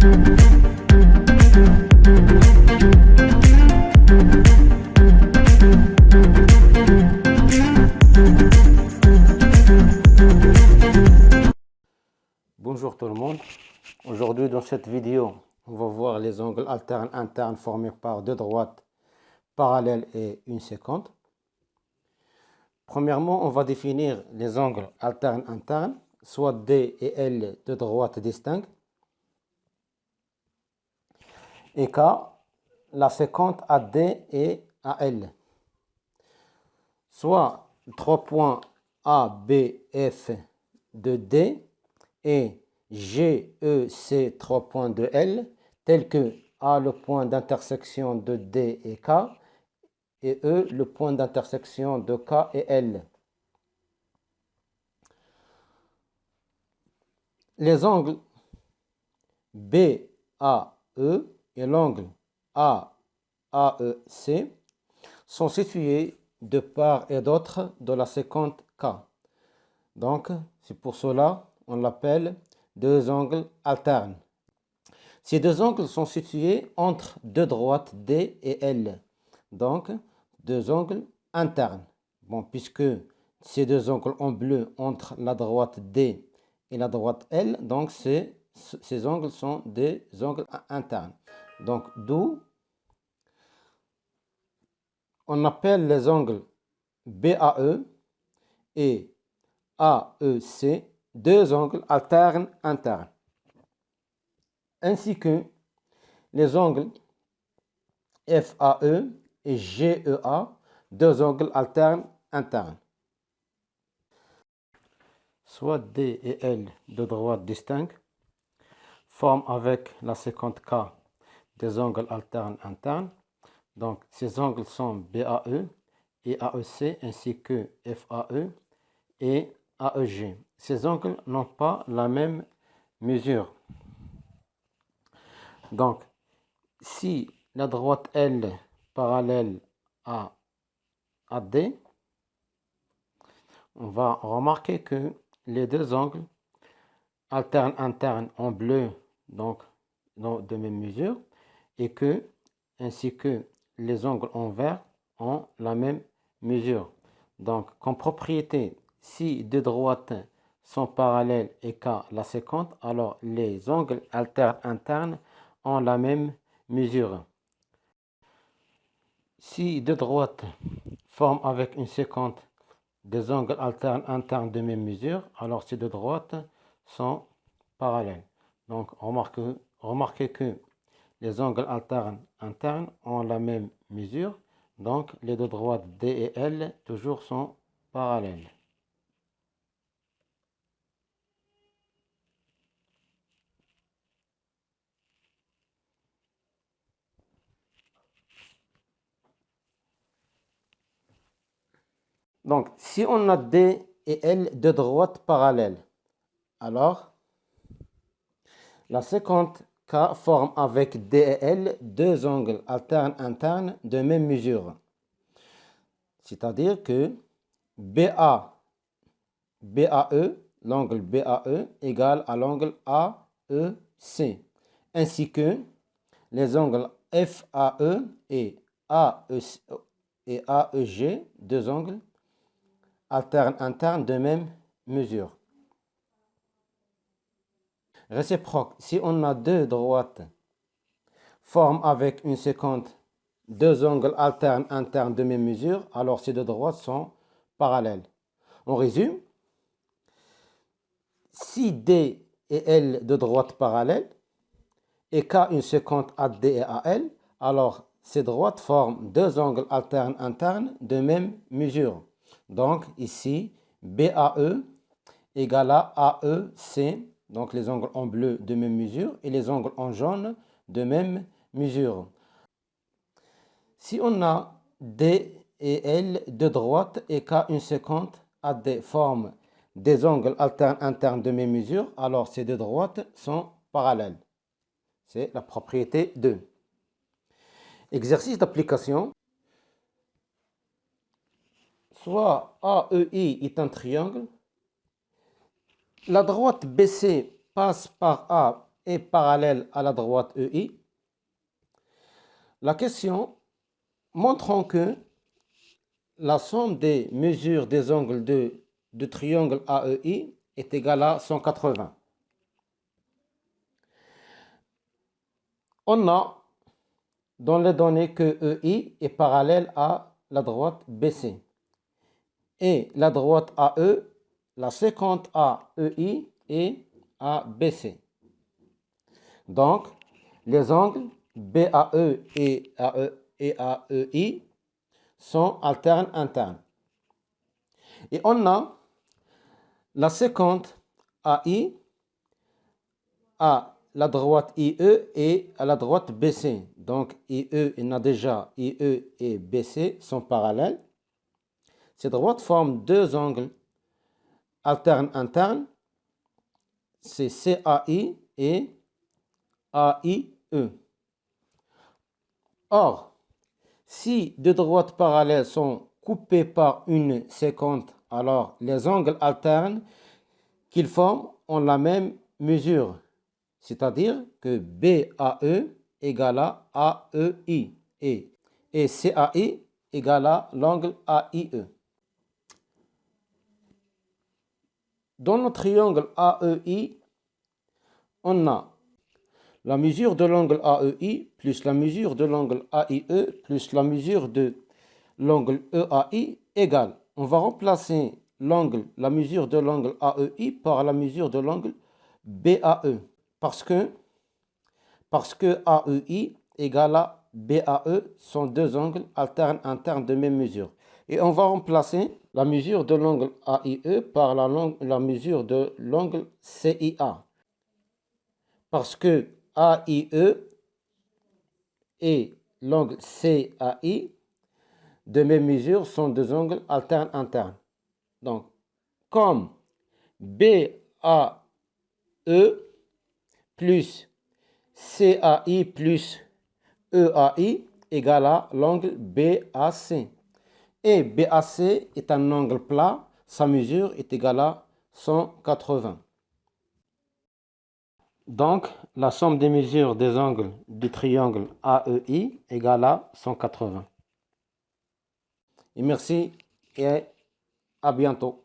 Bonjour tout le monde. Aujourd'hui dans cette vidéo, on va voir les angles alternes internes formés par deux droites parallèles et une séquente. Premièrement, on va définir les angles alternes internes, soit D et L de droites distinctes, et K, la séquente AD et AL. Soit 3 points A, B, F de D et G, E, C, 3 points de L, tels que A le point d'intersection de D et K, et E le point d'intersection de K et L. Les angles BAE et l'angle AAEC sont situés de part et d'autre de la séquente K. Donc, c'est pour cela on l'appelle deux angles alternes. Ces deux angles sont situés entre deux droites D et L. Donc, deux angles internes. Bon, puisque ces deux angles en bleu entre la droite D et la droite L, donc ces angles sont des angles internes. Donc, d'où on appelle les angles BAE et AEC deux angles alternes internes, ainsi que les angles FAE et GEA, deux angles alternes internes. Soit D et L de droites distinctes forment avec la séquente K des angles alternes internes. Donc ces angles sont BAE et AEC ainsi que FAE et AEG. Ces angles n'ont pas la même mesure. Donc, si la droite L parallèle à AD, on va remarquer que les deux angles alternes internes en bleu, donc de même mesure, et que, ainsi que les angles en vert ont la même mesure. Donc, comme propriété, si deux droites sont parallèles et K la séquente, alors les angles alternes internes ont la même mesure. Si deux droites forment avec une séquente des angles alternes internes de même mesure, alors ces deux droites sont parallèles. Donc remarquez que les angles alternes internes ont la même mesure. Donc les deux droites D et L toujours sont parallèles. Donc si on a D et L deux droites parallèles, alors la séquente K forme avec D et L deux angles alternes internes de même mesure. C'est-à-dire que BAE, l'angle BAE égale à l'angle AEC, ainsi que les angles FAE et AEG, deux angles alternes internes de même mesure. Réciproque, si on a deux droites forment avec une séquente deux angles alternes internes de même mesure, alors ces deux droites sont parallèles. On résume. Si D et L deux droites parallèles et K une séquente AD et AL, alors ces droites forment deux angles alternes internes de même mesure. Donc ici, BAE égale à AEC, donc les angles en bleu de même mesure et les angles en jaune de même mesure. Si on a D et L deux droites et K une séquente AD forment des angles alternes internes de même mesure, alors ces deux droites sont parallèles. C'est la propriété 2. Exercice d'application. Soit AEI est un triangle. La droite BC passe par A est parallèle à la droite EI. La question montrant que la somme des mesures des angles de triangle AEI est égale à 180. On a dans les données que EI est parallèle à la droite BC. Et la droite AE, la séquente AEI et ABC. Donc, les angles BAE et AEI sont alternes internes. Et on a la séquente AI à la droite IE et à la droite BC. Donc, IE, il a déjà IE et BC sont parallèles. Ces droites forment deux angles alternes internes. C'est CAI et AIE. Or, si deux droites parallèles sont coupées par une séquente, alors les angles alternes qu'ils forment ont la même mesure, c'est-à-dire que BAE égale à AEI et CAI égale à l'angle AIE. Dans le triangle AEI, on a la mesure de l'angle AEI plus la mesure de l'angle AIE plus la mesure de l'angle EAI égale. On va remplacer la mesure de l'angle AEI par la mesure de l'angle BAE. Parce que AEI égale à BAE sont deux angles alternes internes de même mesure. Et on va remplacer la mesure de l'angle AIE par la mesure de l'angle CIA. Parce que AIE et l'angle CAI de même mesure sont deux angles alternes internes. Donc, comme BAE plus CAI plus EAI égale à l'angle BAC. Et BAC est un angle plat, sa mesure est égale à 180. Donc, la somme des mesures des angles du triangle AEI égale à 180. Et merci et à bientôt.